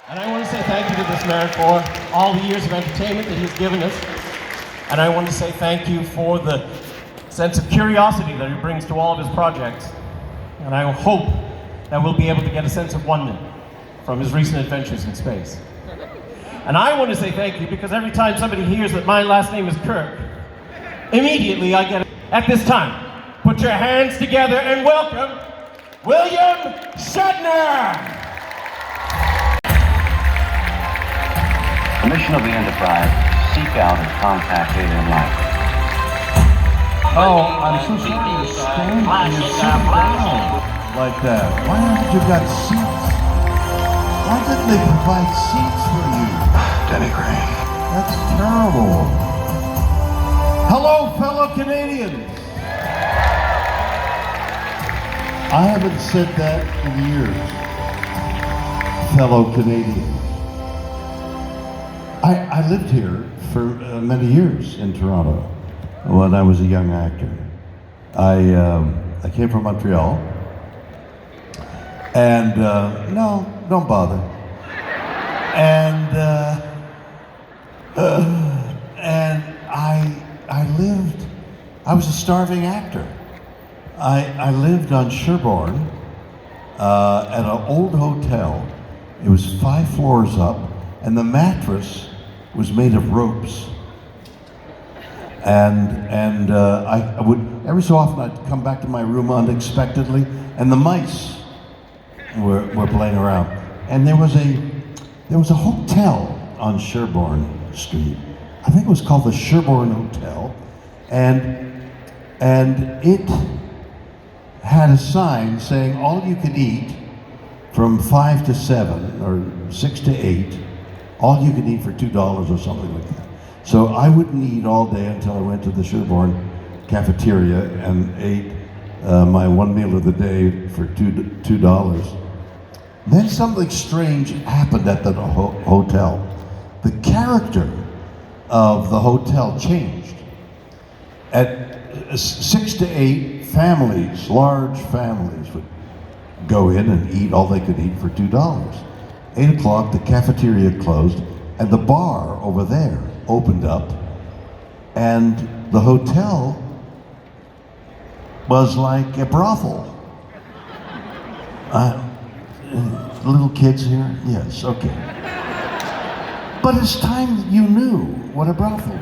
And I want to say thank you to this man for all the years of entertainment that he's given us. And I want to say thank you for the sense of curiosity that he brings to all of his projects. And I hope that we'll be able to get a sense of wonderment from his recent adventures in space. And I want to say thank you because every time somebody hears that my last name is Kirk, immediately I get it. At this time, put your hands together and welcome William Shatner! The mission of the Enterprise, seek out and contact alien life. Oh, I'm so sorry to stand and you're sitting down like that. Why haven't you got seats? Why didn't they provide seats for you? Denny Gray. That's terrible. Hello, fellow Canadians. I haven't said that in years. Fellow Canadians. I lived here for many years in Toronto when I was a young actor. I came from Montreal, and no, don't bother. And I was a starving actor. I lived on Sherbourne at an old hotel. It was 5 floors up, and the mattress was made of ropes. And I would, every so often I'd come back to my room unexpectedly, and the mice were playing around. And there was a hotel on Sherbourne Street. I think it was called the Sherbourne Hotel, and it had a sign saying all you can eat from 5 to 7 or 6 to 8, all you can eat for $2 or something like that. So I wouldn't eat all day until I went to the Sherbourne cafeteria and ate my one meal of the day for $2. Then something strange happened at the hotel. The character of the hotel changed. At 6 to 8, families, large families, would go in and eat all they could eat for $2. 8 o'clock, the cafeteria closed, and the bar over there opened up, and the hotel was like a brothel. Little kids here? Yes, okay. But it's time you knew what a brothel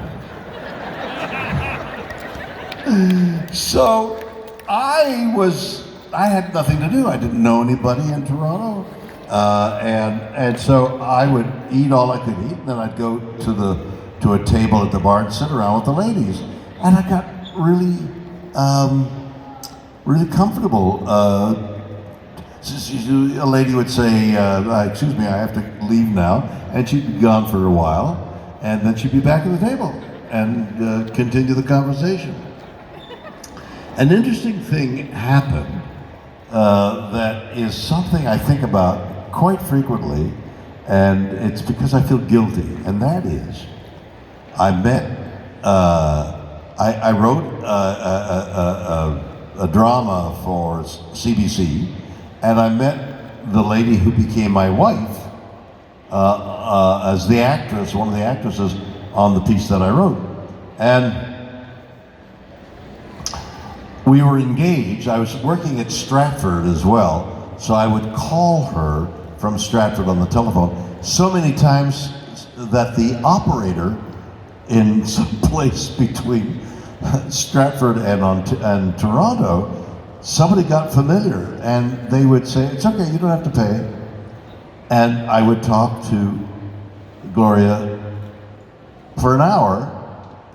was. So I had nothing to do. I didn't know anybody in Toronto. And so I would eat all I could eat, and then I'd go to a table at the bar and sit around with the ladies. And I got really, really comfortable. A lady would say, excuse me, I have to leave now. And she'd be gone for a while, and then she'd be back at the table and continue the conversation. An interesting thing happened that is something I think about quite frequently, and it's because I feel guilty, and that is, I wrote a drama for CBC, and I met the lady who became my wife as the actress, one of the actresses on the piece that I wrote. And we were engaged. I was working at Stratford as well, so I would call her from Stratford on the telephone so many times that the operator in some place between Stratford and Toronto, somebody got familiar, and they would say, "It's okay, you don't have to pay." And I would talk to Gloria for an hour,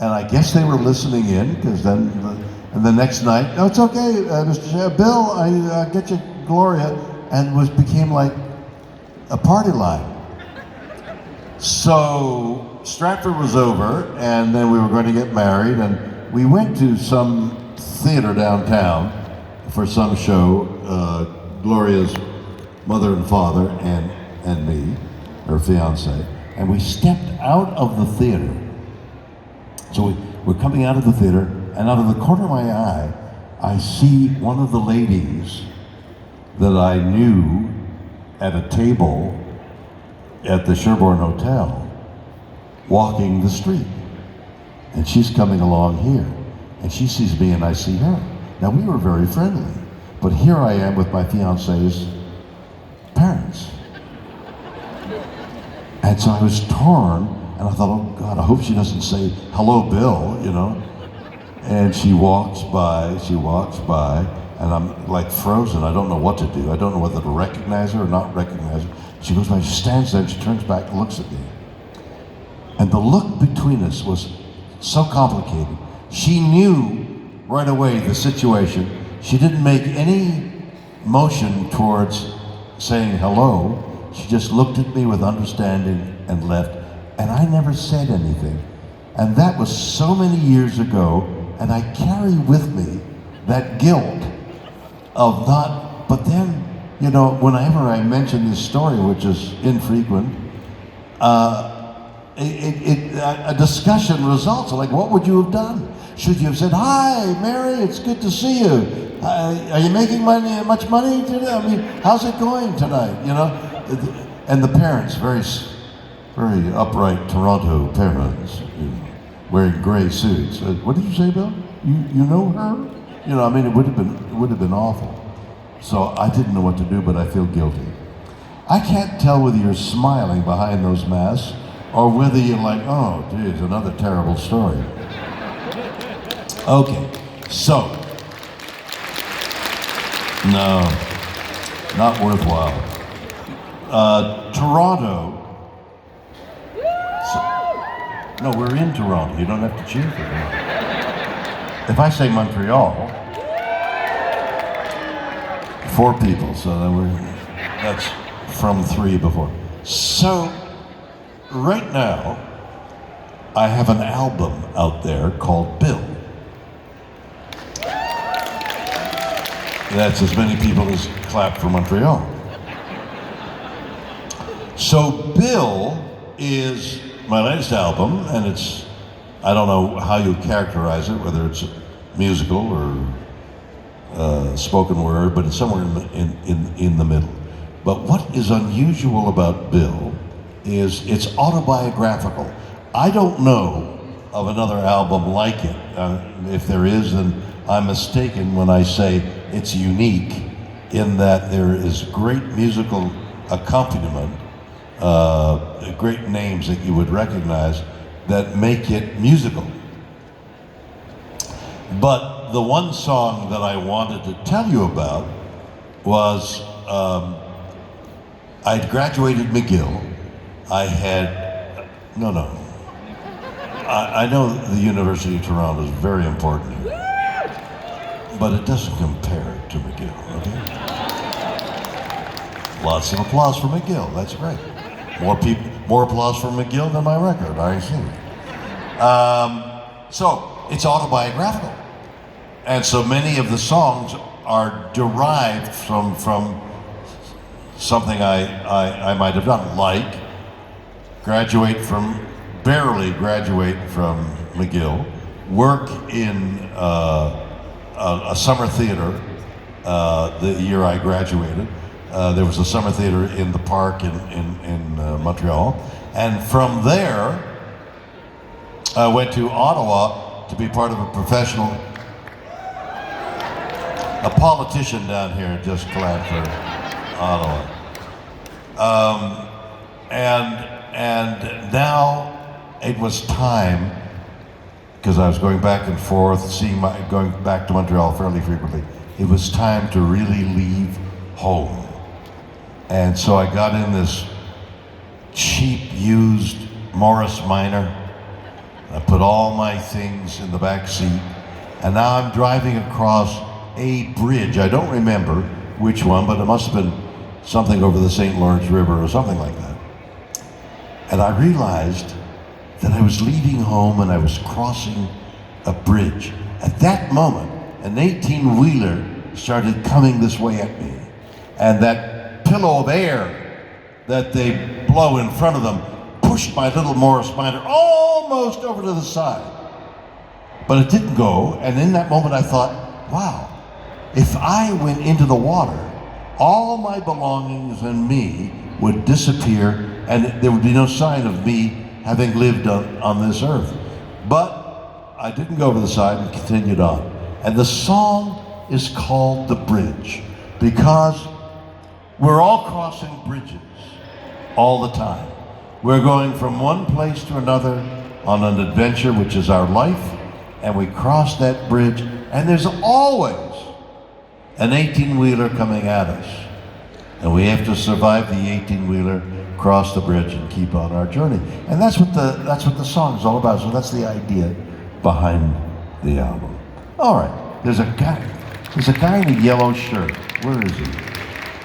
and I guess they were listening in, because then, and the next night, "No, it's okay, Mr. Bill, I get you Gloria," and became like a party line. So Stratford was over, and then we were going to get married, and we went to some theater downtown for some show, Gloria's mother and father and me, her fiance, and we stepped out of the theater. So we're coming out of the theater, and out of the corner of my eye, I see one of the ladies that I knew at a table at the Sherborne Hotel walking the street. And she's coming along here. And she sees me and I see her. Now we were very friendly. But here I am with my fiance's parents. And so I was torn, and I thought, oh God, I hope she doesn't say, hello, Bill, you know? And she walks by, and I'm like frozen. I don't know what to do. I don't know whether to recognize her or not recognize her. She goes by, she stands there, and she turns back and looks at me. And the look between us was so complicated. She knew right away the situation. She didn't make any motion towards saying hello. She just looked at me with understanding and left. And I never said anything. And that was so many years ago, and I carry with me that guilt of not, but then, you know, whenever I mention this story, which is infrequent, a discussion results. Like, what would you have done? Should you have said, hi, Mary, it's good to see you. Are you making much money today? I mean, how's it going tonight, you know? And the parents, very upright Toronto parents, you know, wearing gray suits. What did you say, Bill? You know her? You know, I mean, it would have been awful. So I didn't know what to do, but I feel guilty. I can't tell whether you're smiling behind those masks or whether you're like, oh, geez, another terrible story. Okay, so, no, not worthwhile. Toronto. No, we're in Toronto. You don't have to cheer for me. If I say Montreal, 4 people, so that's from 3 before. So, right now, I have an album out there called Bill. That's as many people as clap for Montreal. So Bill is my latest album, and it's, I don't know how you characterize it, whether it's musical or spoken word, but it's somewhere in the middle. But what is unusual about Bill is it's autobiographical. I don't know of another album like it. If there is, then I'm mistaken when I say it's unique in that there is great musical accompaniment, great names that you would recognize that make it musical. But the one song that I wanted to tell you about was, I'd graduated McGill. I know the University of Toronto is very important here, but it doesn't compare to McGill, okay? Lots of applause for McGill, that's great. More applause for McGill than my record, I see. So, it's autobiographical. And so many of the songs are derived from something I might have done, like barely graduate from McGill, work in a summer theater the year I graduated. There was a summer theater in the park in Montreal. And from there, I went to Ottawa to be part of a politician down here just clapped for Ottawa. And now it was time, because I was going back and forth, going back to Montreal fairly frequently. It was time to really leave home. And so I got in this cheap, used Morris Minor. I put all my things in the back seat, and now I'm driving across a bridge. I don't remember which one, but it must have been something over the St. Lawrence River or something like that. And I realized that I was leaving home and I was crossing a bridge. At that moment, an 18-wheeler started coming this way at me. And that pillow of air that they blow in front of them pushed my little Morris Minor almost over to the side. But it didn't go, and in that moment I thought, wow, if I went into the water, all my belongings and me would disappear and there would be no sign of me having lived on this earth. But I didn't go over the side and continued on. And the song is called The Bridge, because we're all crossing bridges all the time. We're going from one place to another on an adventure, which is our life, and we cross that bridge, and there's always an 18-wheeler coming at us. And we have to survive the 18-wheeler, cross the bridge, and keep on our journey. And that's what the song is all about. So that's the idea behind the album. All right, there's a guy in a yellow shirt. Where is he?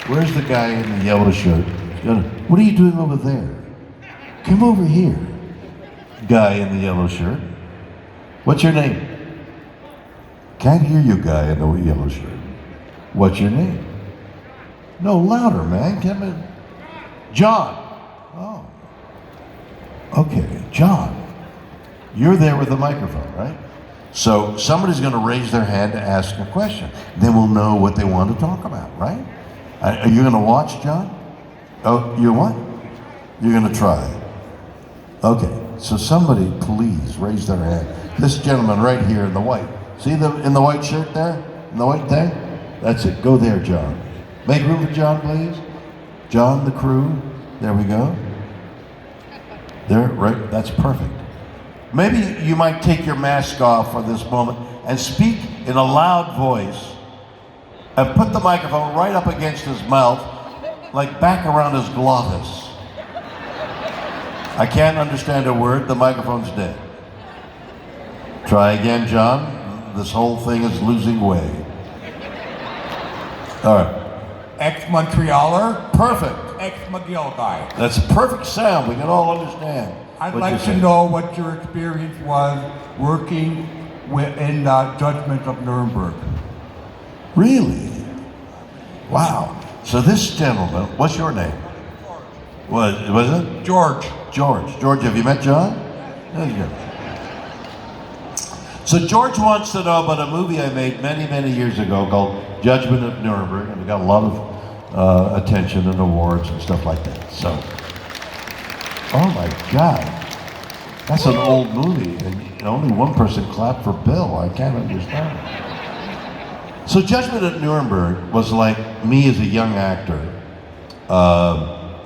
Where's the guy in the yellow shirt? What are you doing over there? Come over here. Guy in the yellow shirt. What's your name? Can't hear you, guy in the yellow shirt. What's your name? No, louder, man. Come in. John. Oh. Okay, John. You're there with the microphone, right? So somebody's going to raise their hand to ask a question. Then we'll know what they want to talk about, right? Are you going to watch, John? Oh, you're what? You're going to try. Okay, so somebody please raise their hand. This gentleman right here in the white. See in the white shirt there? In the white thing? That's it. Go there, John. Make room for John, please. John, the crew. There we go. There, right, that's perfect. Maybe you might take your mask off for this moment and speak in a loud voice and put the microphone right up against his mouth, like back around his glottis. I can't understand a word, the microphone's dead. Try again, John. This whole thing is losing way. All right. Ex-Montrealer. Perfect. Ex-McGill guy. That's perfect sound. We can all understand. I'd like to know what your experience was working in Judgment of Nuremberg. Really? Wow. So this gentleman, what's your name? Was it? George. George, have you met John? There you go. So George wants to know about a movie I made many, many years ago called Judgment of Nuremberg, and it got a lot of attention and awards and stuff like that. So, oh my God, that's an old movie, and only one person clapped for Bill. I can't understand. So Judgment at Nuremberg was like me as a young actor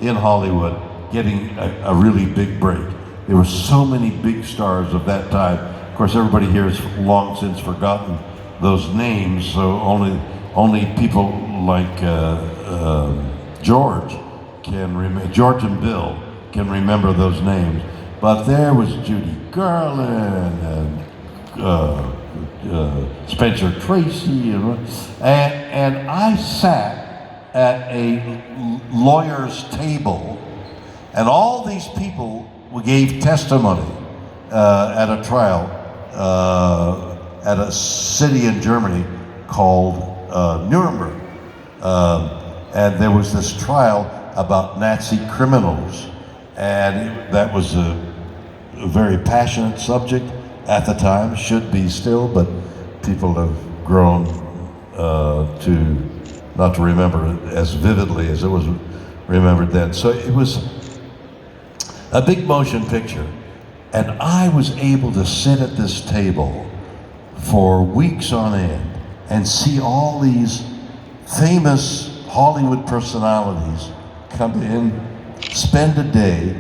in Hollywood getting a really big break. There were so many big stars of that time. Of course, everybody here has long since forgotten those names, so only people like George and Bill can remember those names. But there was Judy Garland and Spencer Tracy, and I sat at a lawyer's table, and all these people gave testimony at a trial at a city in Germany called Nuremberg. And there was this trial about Nazi criminals, and that was a very passionate subject at the time, should be still, but people have grown to not to remember it as vividly as it was remembered then. So it was a big motion picture, and I was able to sit at this table for weeks on end and see all these famous Hollywood personalities come in, spend a day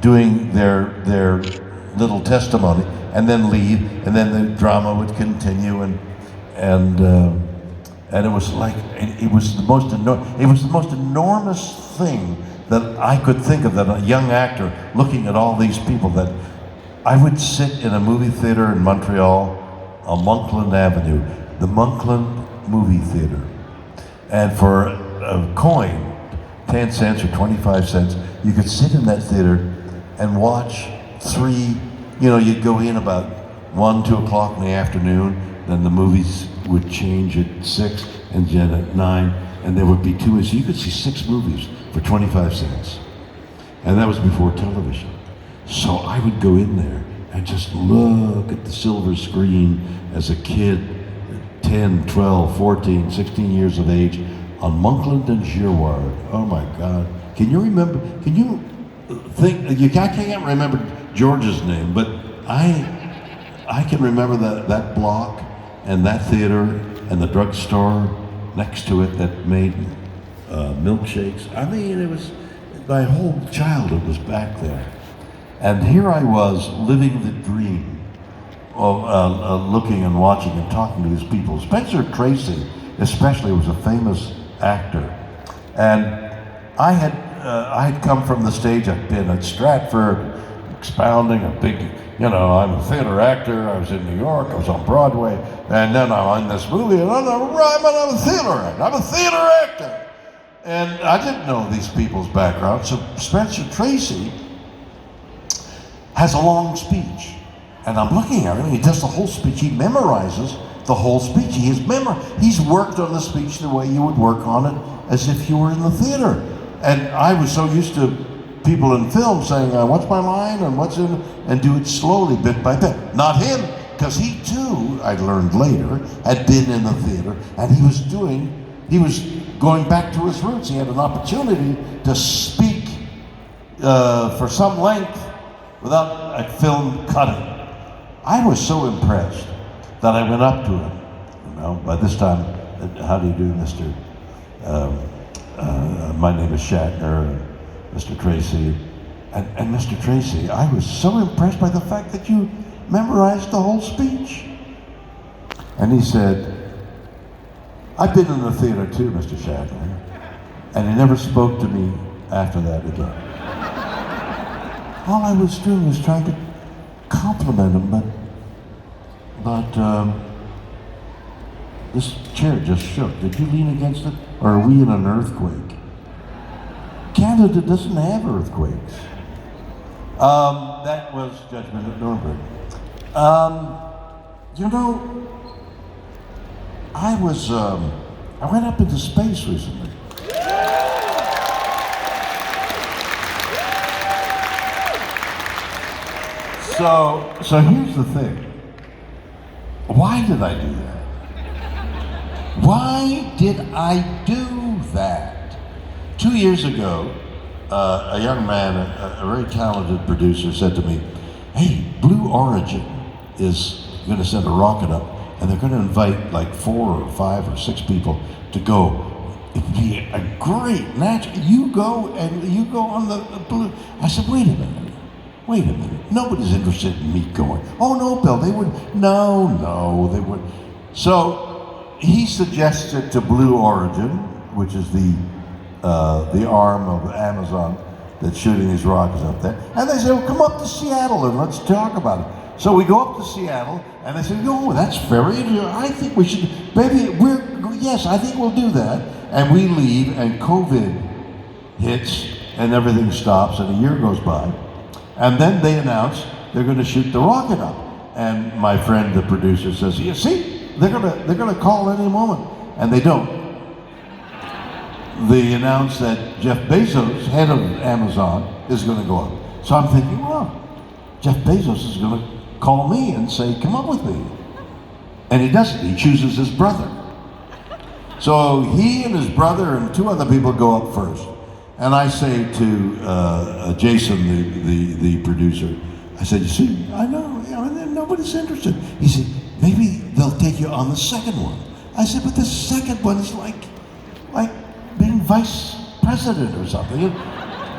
doing their little testimony, and then leave, and then the drama would continue, and it was like it was the most enormous thing that I could think of, that a young actor looking at all these people, that I would sit in a movie theater in Montreal on Monkland Avenue, the Monkland Movie Theater, and for a coin, 10 cents or 25 cents, you could sit in that theater and watch you'd go in about 1, 2 o'clock in the afternoon, then the movies would change at 6, and then at 9, and there would be 2, so you could see 6 movies for 25 cents. And that was before television. So I would go in there and just look at the silver screen as a kid, 10, 12, 14, 16 years of age on Monkland and Girard. Oh my God. Can you remember, can you think, I can't remember George's name, but I can remember that block and that theater and the drugstore next to it that made milkshakes. I mean, it was, my whole childhood was back there. And here I was living the dream of looking and watching and talking to these people. Spencer Tracy, especially, was a famous actor. And I had come from the stage. I'd been at Stratford, expounding a big, I'm a theater actor. I was in New York. I was on Broadway. And then I'm in this movie, and I'm a theater actor. I'm a theater actor. And I didn't know these people's background. So Spencer Tracy has a long speech. And I'm looking at him, he does the whole speech. He memorizes the whole speech. He's worked on the speech the way you would work on it as if you were in the theater. And I was so used to people in film saying, what's my line and what's in, and do it slowly, bit by bit. Not him, because he too, I learned later, had been in the theater, and he was going back to his roots. He had an opportunity to speak for some length without a film cutting. I was so impressed that I went up to him. By this time, how do you do, Mr. My name is Shatner, and Mr. Tracy. And Mr. Tracy, I was so impressed by the fact that you memorized the whole speech. And he said, I've been in the theater too, Mr. Shatner. And he never spoke to me after that again. All I was doing was trying to compliment him, but this chair just shook. Did you lean against it? Or are we in an earthquake? Canada doesn't have earthquakes. That was Judgment at Nuremberg. I went up into space recently. So here's the thing. Why did I do that? Why did I do that? 2 years ago, a young man, a very talented producer, said to me, hey, Blue Origin is going to send a rocket up, and they're going to invite like 4 or 5 or 6 people to go. It'd be a great match. You go on the Blue. I said, wait a minute. Nobody's interested in me going. Oh no, Bill, they would. No, they would. So he suggested to Blue Origin, which is the arm of Amazon that's shooting these rockets up there. And they said, well, come up to Seattle and let's talk about it. So we go up to Seattle, and they said, oh, that's very interesting. I think we should, yes, I think we'll do that. And we leave, and COVID hits, and everything stops, and a year goes by. And then they announce they're going to shoot the rocket up. And my friend, the producer, says, you see, they're going to call any moment. And they don't. They announce that Jeff Bezos, head of Amazon, is going to go up. So I'm thinking, well, Jeff Bezos is going to call me and say, come up with me. And he doesn't. He chooses his brother. So he and his brother and 2 other people go up first. And I say to Jason, the producer, I said, you see, I know, nobody's interested. He said, maybe they'll take you on the second one. I said, but the second one is like being vice president or something.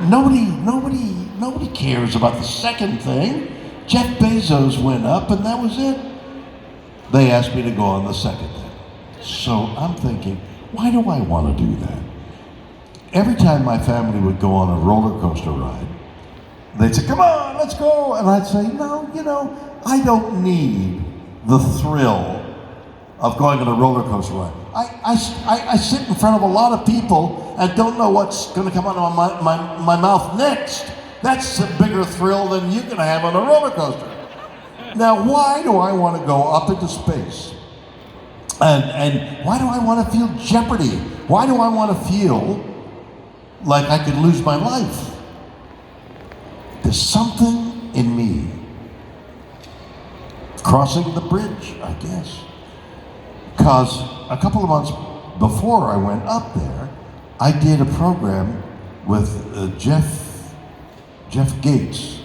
Nobody cares about the second thing. Jeff Bezos went up, and that was it. They asked me to go on the second thing. So I'm thinking, why do I want to do that? Every time my family would go on a roller coaster ride, they'd say, come on, let's go. And I'd say, no, I don't need the thrill of going on a roller coaster ride. I sit in front of a lot of people and don't know what's going to come out of my mouth next. That's a bigger thrill than you can have on a roller coaster. Now, why do I want to go up into space? And why do I want to feel jeopardy? Why do I want to feel like I could lose my life? There's something in me crossing the bridge, I guess. because a couple of months before I went up there, I did a program with Jeff Gates.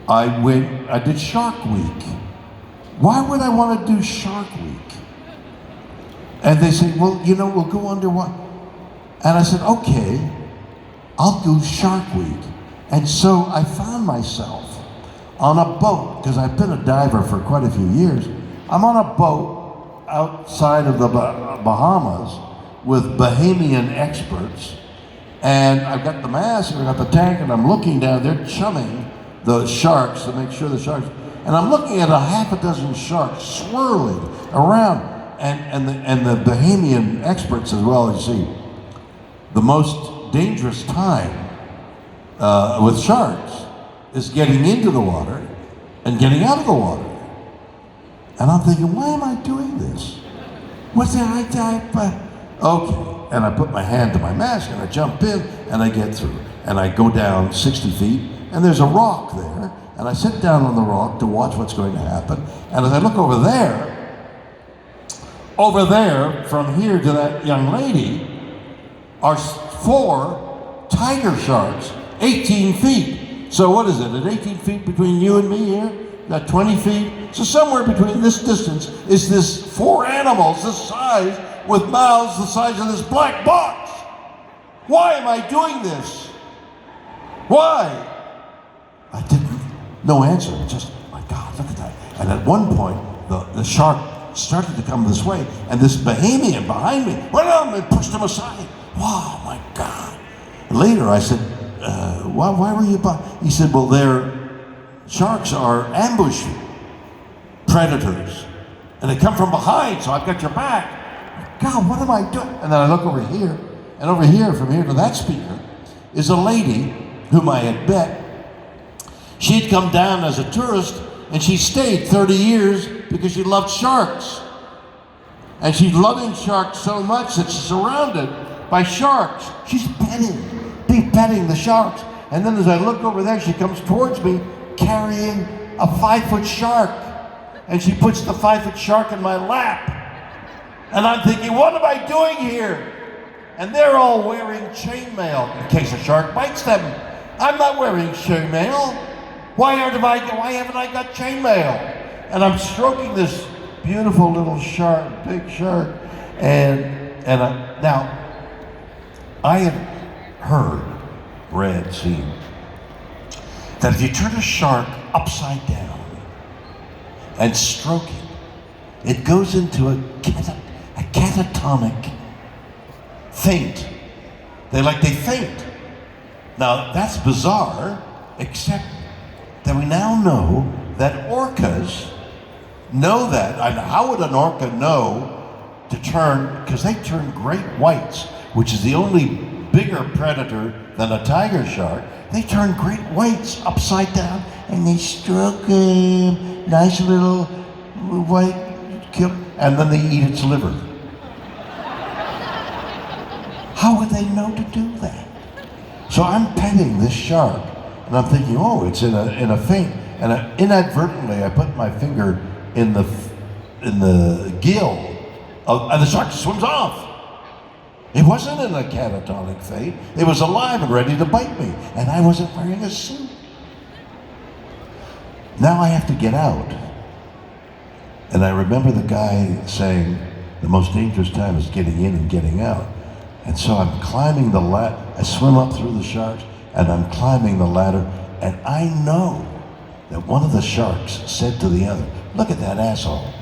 I did Shark Week. Why would I want to do Shark Week? And they said, well, you know, we'll go underwater. And I said, okay, I'll do Shark Week. And so I found myself on a boat, because I've been a diver for quite a few years. I'm on a boat outside of the Bahamas with Bahamian experts, and I've got the mask and I've got the tank, and I'm looking down, they're chumming the sharks to make sure the sharks, and I'm looking at a half a dozen sharks swirling around, and the Bahamian experts as well, you see, the most dangerous time with sharks is getting into the water and getting out of the water. And I'm thinking, why am I doing this? What's that? Okay. And I put my hand to my mask and I jump in and I get through. And I go down 60 feet and there's a rock there. And I sit down on the rock to watch what's going to happen. And as I look over there, from here to that young lady, are 4 tiger sharks, 18 feet. So what is it, at 18 feet between you and me here? Got 20 feet? So somewhere between this distance is this 4 animals this size with mouths the size of this black box. Why am I doing this? Why? I didn't, no answer, just, my God, look at that. And at one point, the shark started to come this way, and this Bahamian behind me went up and pushed him aside. Wow, my God. Later I said, why were you by? He said, well, sharks are ambush predators, and they come from behind, so I've got your back. God, what am I doing? And then I look over here, and over here, from here to that speaker, is a lady whom I had met. She'd come down as a tourist, and she stayed 30 years because she loved sharks. And she's loving sharks so much that she's surrounded by sharks. She's petting the sharks. And then as I look over there, she comes towards me carrying a 5-foot shark. And she puts the 5-foot shark in my lap. And I'm thinking, what am I doing here? And they're all wearing chainmail in case a shark bites them. I'm not wearing chainmail. Why haven't I got chainmail? And I'm stroking this beautiful little shark, big shark. Now, I had seen, that if you turn a shark upside down and stroke it, it goes into a catatonic faint. They faint. Now, that's bizarre, except that we now know that orcas know that. And how would an orca know to turn, because they turn great whites, which is the only bigger predator than a tiger shark. They turn great whites upside down and they stroke him, nice little white kill, and then they eat its liver. How would they know to do that? So I'm petting this shark, and I'm thinking, oh, it's in a faint, and inadvertently I put my finger in the gill, and the shark swims off. It wasn't in a catatonic faint. It was alive and ready to bite me, and I wasn't wearing a suit. Now I have to get out. And I remember the guy saying, the most dangerous time is getting in and getting out. And so I'm climbing the ladder. I swim up through the sharks, and I'm climbing the ladder, and I know that one of the sharks said to the other, look at that asshole.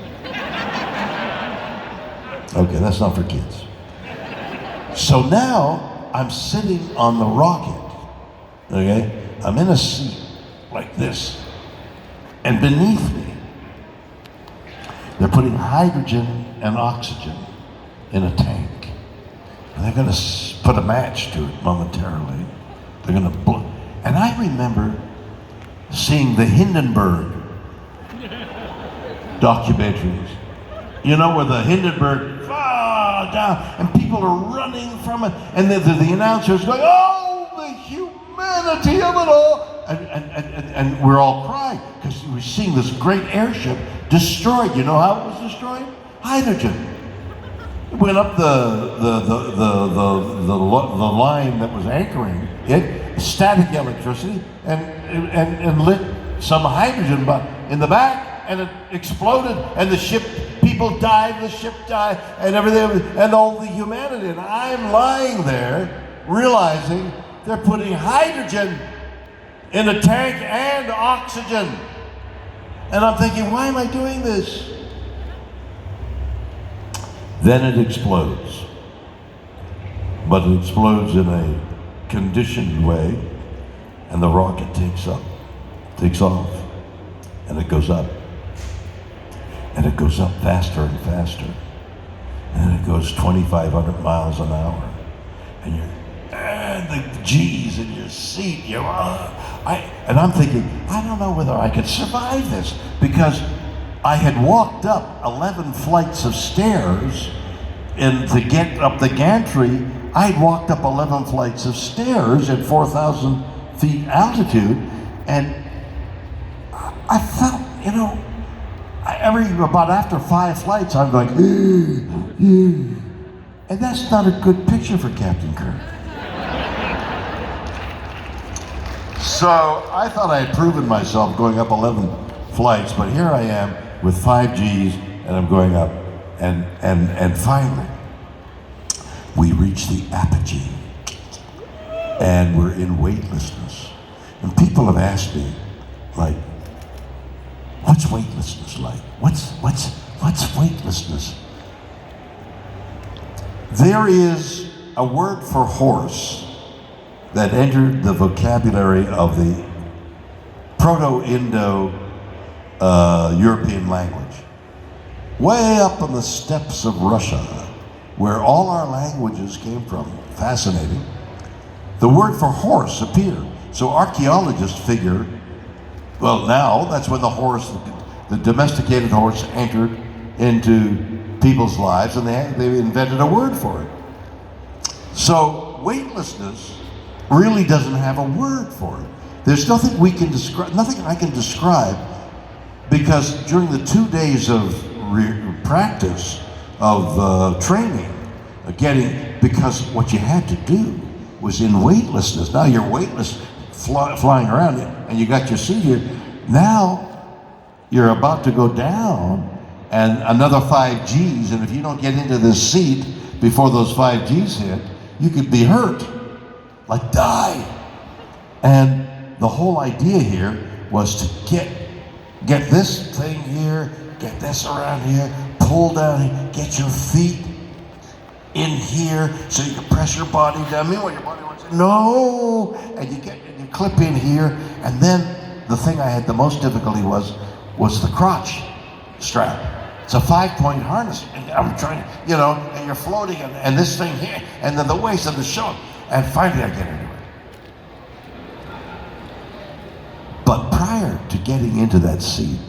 Okay, that's not for kids. So now I'm sitting on the rocket, okay? I'm in a seat like this, and beneath me, they're putting hydrogen and oxygen in a tank. And they're gonna put a match to it momentarily. They're gonna blow. And I remember seeing the Hindenburg documentaries. You know, where the Hindenburg down, and people are running from it, and the announcer's going, oh, the humanity of it all, and we're all crying, because we're seeing this great airship destroyed. You know how it was destroyed? Hydrogen. It went up the line that was anchoring it, static electricity, and lit some hydrogen in the back, and it exploded, and the people died, the ship died, and everything, and all the humanity. And I'm lying there, realizing they're putting hydrogen in a tank and oxygen. And I'm thinking, why am I doing this? Then it explodes. But it explodes in a conditioned way, and the rocket takes off, and it goes up. And it goes up faster and faster. And it goes 2,500 miles an hour. And the G's in your seat, and I'm thinking, I don't know whether I could survive this, because I had walked up 11 flights of stairs, and to get up the gantry, I'd walked up 11 flights of stairs at 4,000 feet altitude, and I felt, about after 5 flights, I'm going, and that's not a good picture for Captain Kirk. So I thought I had proven myself going up 11 flights, but here I am with 5 Gs, and I'm going up, and finally, we reach the apogee, and we're in weightlessness. And people have asked me, like, what's weightlessness like? What's weightlessness? There is a word for horse that entered the vocabulary of the Proto-Indo-European language. Way up on the steppes of Russia, where all our languages came from, fascinating, the word for horse appeared. So archaeologists figure, well, now that's when the domesticated horse entered into people's lives, and they invented a word for it. So weightlessness really doesn't have a word for it. There's nothing we can describe, nothing I can describe, because during the 2 days of practice, of training, because what you had to do was in weightlessness. Now you're weightless, flying around, and you got your seat here. Now you're about to go down, and another 5 Gs, and if you don't get into this seat before those 5 Gs hit, you could be hurt, like die. And the whole idea here was to get this thing here, get this around here, pull down here, get your feet in here so you can press your body down. Meanwhile, your body wants no, and you clip in here, and then the thing I had the most difficulty was the crotch strap. It's a 5-point harness, and I'm trying to, and you're floating, and this thing here, and then the waist and the shoulder, and finally I get into it. But prior to getting into that seat,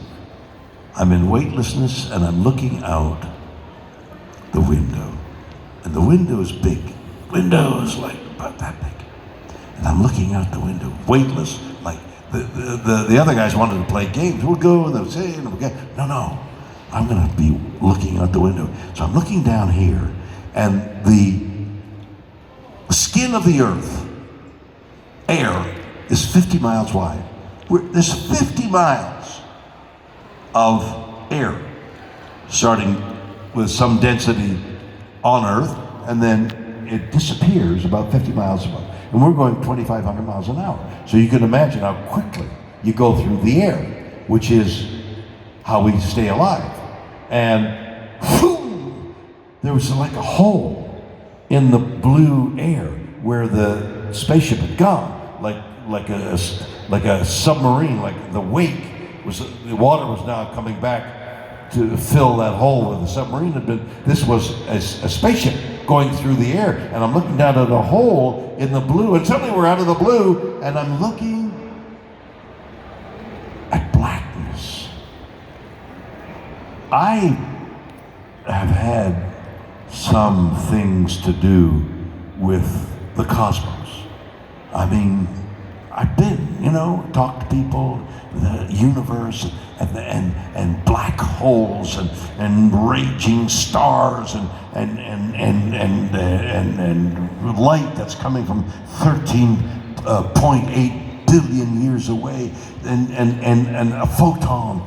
I'm in weightlessness, and I'm looking out the window, and the window is big. Window is like about that big, and I'm looking out the window, weightless, like the other guys wanted to play games. We'll go, and they'll say, and we'll get, no. I'm going to be looking out the window. So I'm looking down here, and the skin of the earth, air, is 50 miles wide. There's 50 miles of air, starting with some density on Earth, and then it disappears about 50 miles above. And we're going 2,500 miles an hour. So you can imagine how quickly you go through the air, which is how we stay alive. And whew, there was like a hole in the blue air where the spaceship had gone, like a submarine, like the water was now coming back to fill that hole where the submarine had been. This was a spaceship going through the air, and I'm looking down at a hole in the blue, and suddenly we're out of the blue, and I'm looking at blackness. I have had some things to do with the cosmos. I mean, I've been, talked to people, the universe, and black holes and raging stars and light that's coming from 13.8 billion years away, and a photon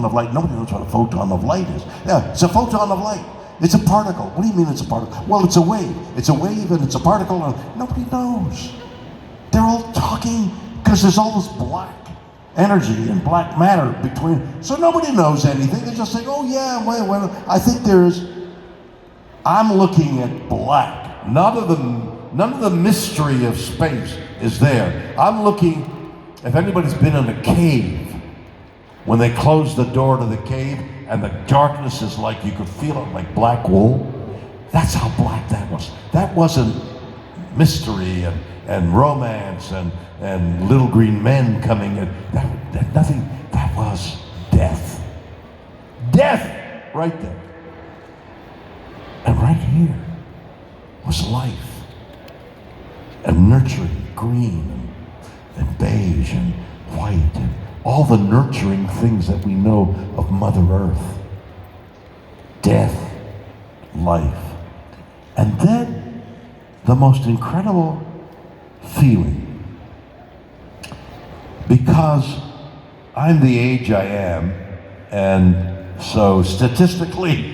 of light. Nobody knows what a photon of light is. Yeah, it's a photon of light. It's a particle. What do you mean it's a particle? Well, it's a wave. It's a wave and it's a particle. And nobody knows. They're all talking because there's all this black energy and black matter between. So nobody knows anything. They just say, oh yeah, well, I think there's. I'm looking at black. None of the mystery of space is there. I'm looking, if anybody's been in a cave, when they close the door to the cave and the darkness is like, you could feel it like black wool, that's how black that was. That wasn't mystery and romance and little green men coming in. That nothing, that was death. Death, right there. And right here was life. And nurturing, green and beige and white and all the nurturing things that we know of Mother Earth. Death, life. And then the most incredible feeling, because I'm the age I am, and so statistically,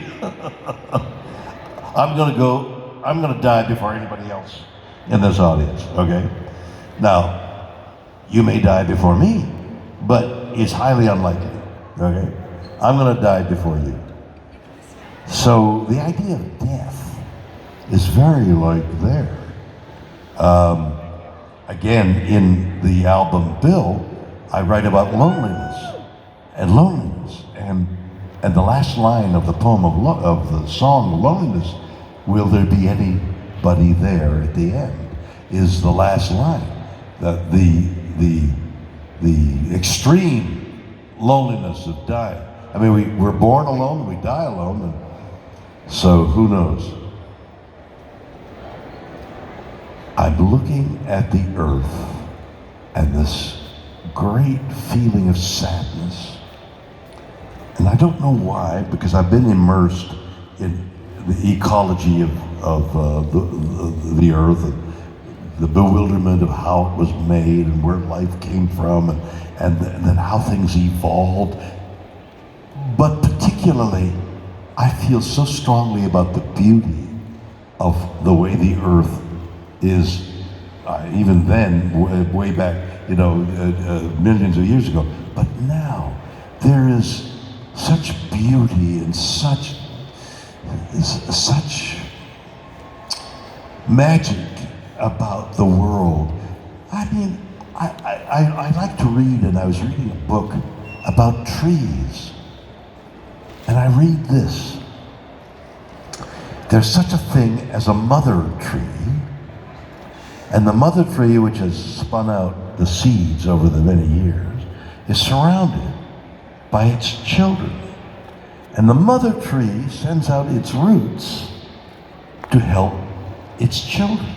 I'm gonna die before anybody else in this audience, okay? Now, you may die before me, but it's highly unlikely, okay? I'm gonna die before you. So the idea of death is very like there. Again, in the album Bill, I write about loneliness, and the last line of the poem of the song Loneliness, will there be anybody there at the end, is the last line. That the extreme loneliness of dying. I mean, we're born alone, we die alone, and so who knows? I'm looking at the earth and this great feeling of sadness. And I don't know why, because I've been immersed in the ecology of the earth, and the bewilderment of how it was made and where life came from, and then how things evolved. But particularly, I feel so strongly about the beauty of the way the earth is, even then, way back, millions of years ago. But now, there is such beauty and such magic about the world. I mean, I like to read, and I was reading a book about trees. And I read this. There's such a thing as a mother tree, and the mother tree, which has spun out the seeds over the many years, is surrounded by its children. And the mother tree sends out its roots to help its children.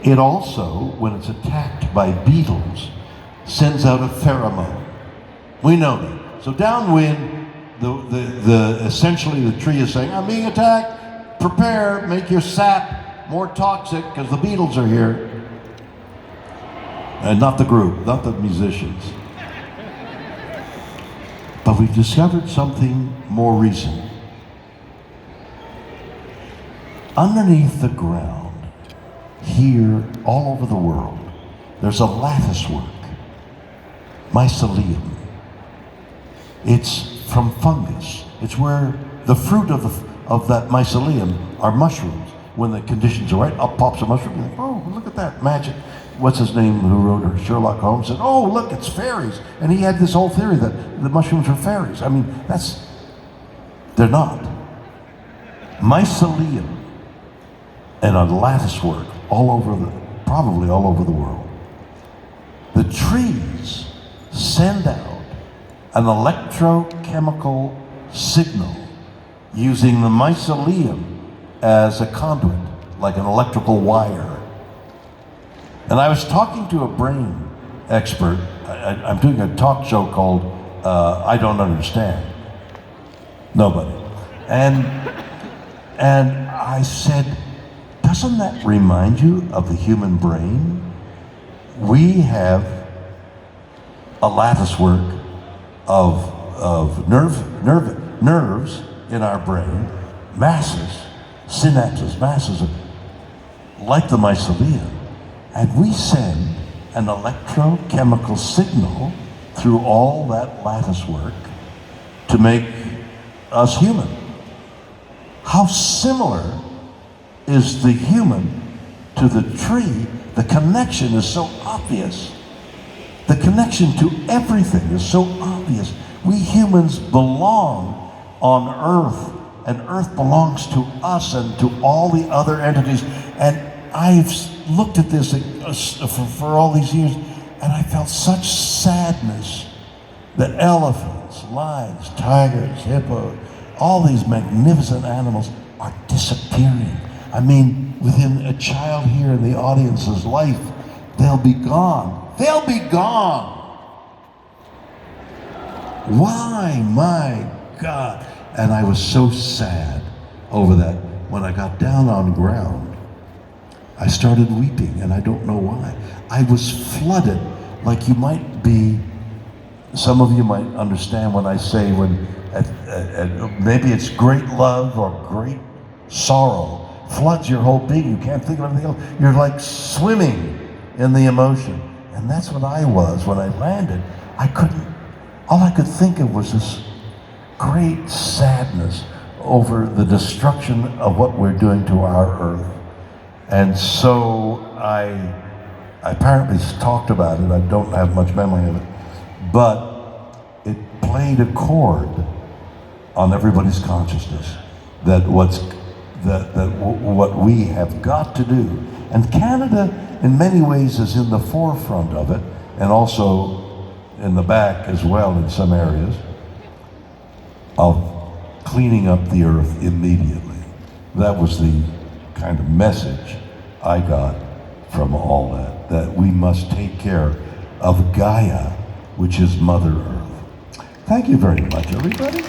It also, when it's attacked by beetles, sends out a pheromone. We know that. So downwind, essentially the tree is saying, I'm being attacked, prepare, make your sap more toxic because the beetles are here. And not the group, not the musicians. But we've discovered something more recent. Underneath the ground, here, all over the world, there's a lattice work, mycelium. It's from fungus. It's where the fruit of that mycelium are mushrooms. When the conditions are right, up pops a mushroom. You think, oh, look at that magic. What's his name who wrote her? Sherlock Holmes said, oh, look, it's fairies. And he had this whole theory that the mushrooms are fairies. I mean, they're not. Mycelium and a lattice work probably all over the world. The trees send out an electrochemical signal using the mycelium as a conduit, like an electrical wire. And I was talking to a brain expert I'm doing a talk show called I Don't Understand. Nobody. And I said, doesn't that remind you of the human brain? We have a latticework of nerves in our brain, masses, synapses, masses, like the mycelium. And we send an electrochemical signal through all that latticework to make us human. How similar is the human to the tree? The connection is so obvious. The connection to everything is so obvious. We humans belong on Earth, and Earth belongs to us and to all the other entities. And I've looked at this for all these years, and I felt such sadness that elephants, lions, tigers, hippos, all these magnificent animals are disappearing. I mean, within a child here in the audience's life, they'll be gone. They'll be gone. Why, my God? And I was so sad over that. When I got down on ground, I started weeping, and I don't know why. I was flooded, like you might be, some of you might understand when I say maybe it's great love or great sorrow floods your whole being. You can't think of anything else. You're like swimming in the emotion. And that's what I was when I landed. All I could think of was this great sadness over the destruction of what we're doing to our earth. And so I apparently talked about it. I don't have much memory of it. But it played a chord on everybody's consciousness that what we have got to do. And Canada, in many ways, is in the forefront of it, and also in the back as well in some areas, of cleaning up the earth immediately. That was the kind of message I got from all that we must take care of Gaia, which is Mother Earth. Thank you very much, everybody.